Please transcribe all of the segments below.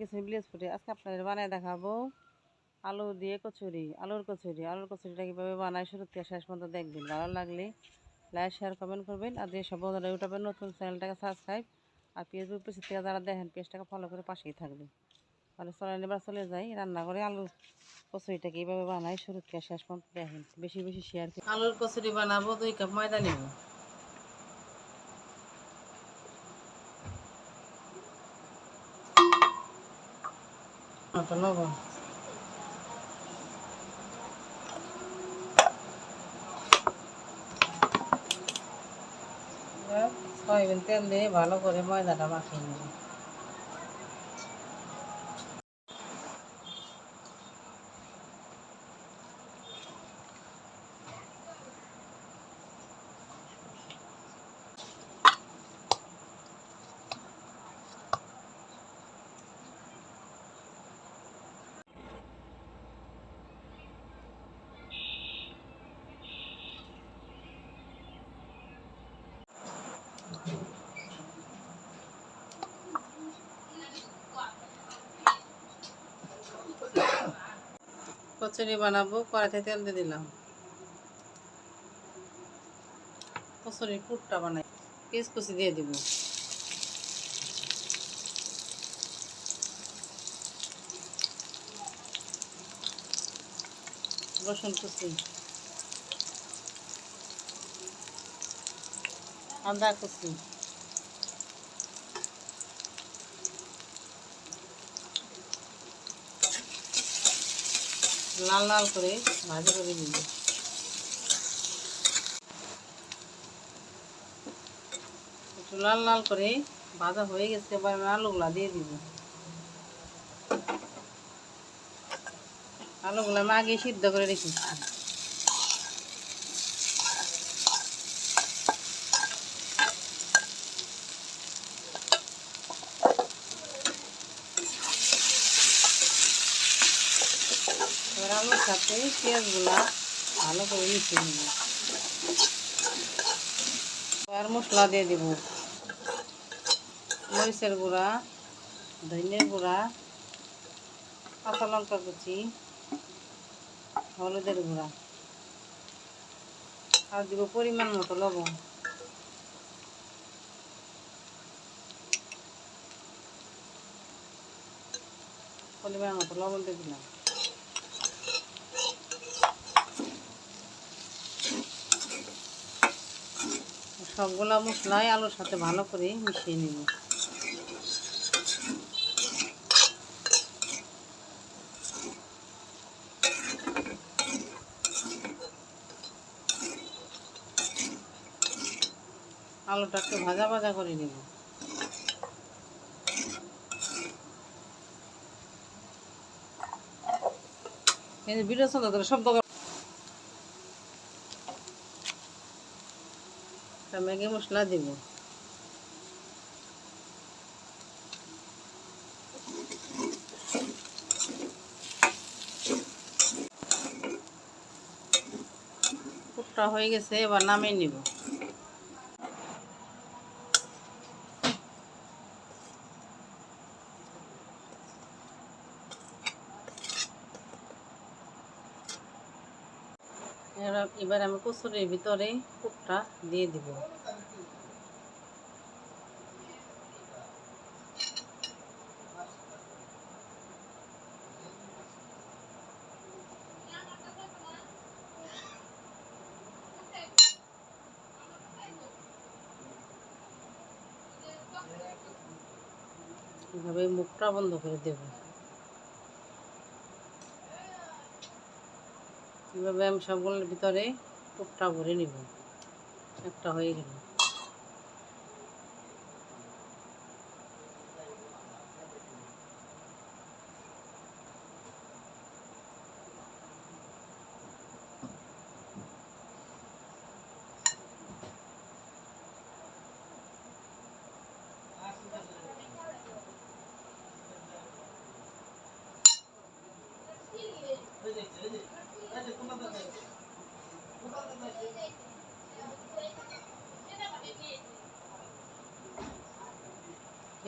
গেছে ব্লেজ ফুটে। আজকে আপনাদের বানায় দেখাবো আলু দিয়ে কচুরি, আলুর কচুরিটা কীভাবে বানায় শুরু থেকে শেষ পর্যন্ত দেখবেন। ভালো লাগলে লাইক শেয়ার কমেন্ট করবেন, আর যেসব বন্ধুরা ইউটিউবের নতুন চ্যানেলটাকে সাবস্ক্রাইব, আর পেজের পেজ থেকে যারা দেখেন পেজটাকে ফলো করে পাশেই থাকবে। তাহলে এবার চলে যাই রান্না করে আলুর কচুরিটা কীভাবে বানায় শুরু থেকে শেষ পর্যন্ত দেখেন, বেশি বেশি শেয়ার করুন। আলুর কচুরি বানাবো 2 কাপ ময়দা নেব, লবণ, সয়াবিন তেল দিয়ে ভালো করে ময়দাটা মাখিয়ে নেব। কচুরি বানাবো, কড়াইতে তেল দিয়ে দিলাম। কচুরির পুরটা বানাই, পেঁয়াজ কুচি দিয়ে দিব, রসুন কুচি, আদা কুচি, লাল লাল করে ভাজি করে দিব। একটু লাল লাল করে ভাজা হয়ে গেছে, এবার আমি আলুগুলা দিয়ে দিব। আলুগুলো আমি আগে সিদ্ধ করে রেখেছি। এবার আলুর সাথে পেঁয়াজগুলা ভালো করে মিশিয়ে নেব। আর মশলা দিয়ে দিব, মরিচের গুঁড়া, ধনিয়ার গুঁড়া, কাঁচা লঙ্কা কুচি, হলুদের গুঁড়া, আর দিব পরিমাণ মতো লবণ। পরিমাণ মতো লবণ দিয়ে দিলাম। সবগুলা মশলাই আলুর সাথে ভালো করে মিশিয়ে নেব। আলুটা একটু ভাজা ভাজা করে নেব। এই যে ভিডিও চলতে ধরে শব্দ ম্যাগি মশলা দিব, পুরটা হয়ে গেছে, এবার নামিয়ে নিব। এবার আমি কচুরির ভিতরে পুরটা দিয়ে দিব। এভাবে মুখটা বন্ধ করে দেব। এভাবে আমি সবগুলোর ভিতরে পুরটা ভরে নিব। একটা হয়ে গেল।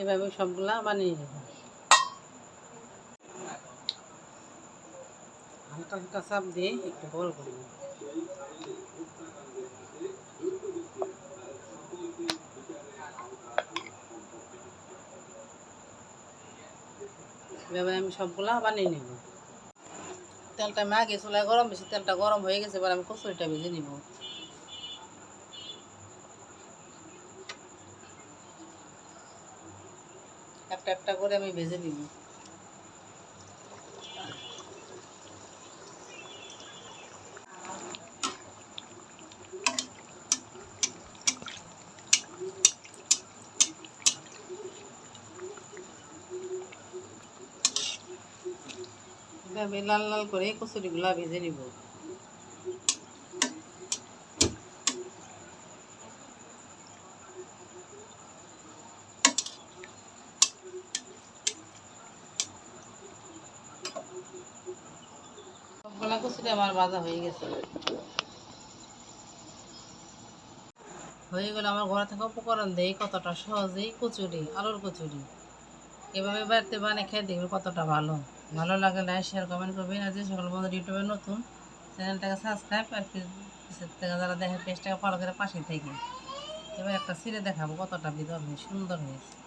এভাবে সবগুলা বানিয়ে নেব। হালকা হালকা চাপ দিয়ে একটু বল করব। এভাবে আমি সবগুলা বানিয়ে নেব। তেলটা আমি আগে চুলায় গরম বেশি, তেলটা গরম হয়ে গেছে, এবার আমি কচুরিটা ভেজে নিব। একটা একটা করে আমি ভেজে নিব। এভাবে লাল লাল করে কচুরিগুলা ভেজে নিব। সবগুলা কচুরি আমার ভাজা হয়ে গেছে। হয়ে গেলে আমার ঘরে থাকা উপকরণ দেই কতটা সহজেই কচুরি, আলুর কচুরি। এভাবে বাড়িতে বানিয়ে খেয়ে দেখবে কতটা ভালো। ভালো লাগলে লাইক শেয়ার কমেন্ট করবেন। আর যে সকল বন্ধু ইউটিউবে নতুন, চ্যানেলটাকে সাবস্ক্রাইব আর পিছের থেকে যারা দেখে পেজটাকে ফলো করে পাশে থেকে। এবার একটা ছিঁড়ে দেখাবো কতটা বিধর হয়ে সুন্দর হয়েছে।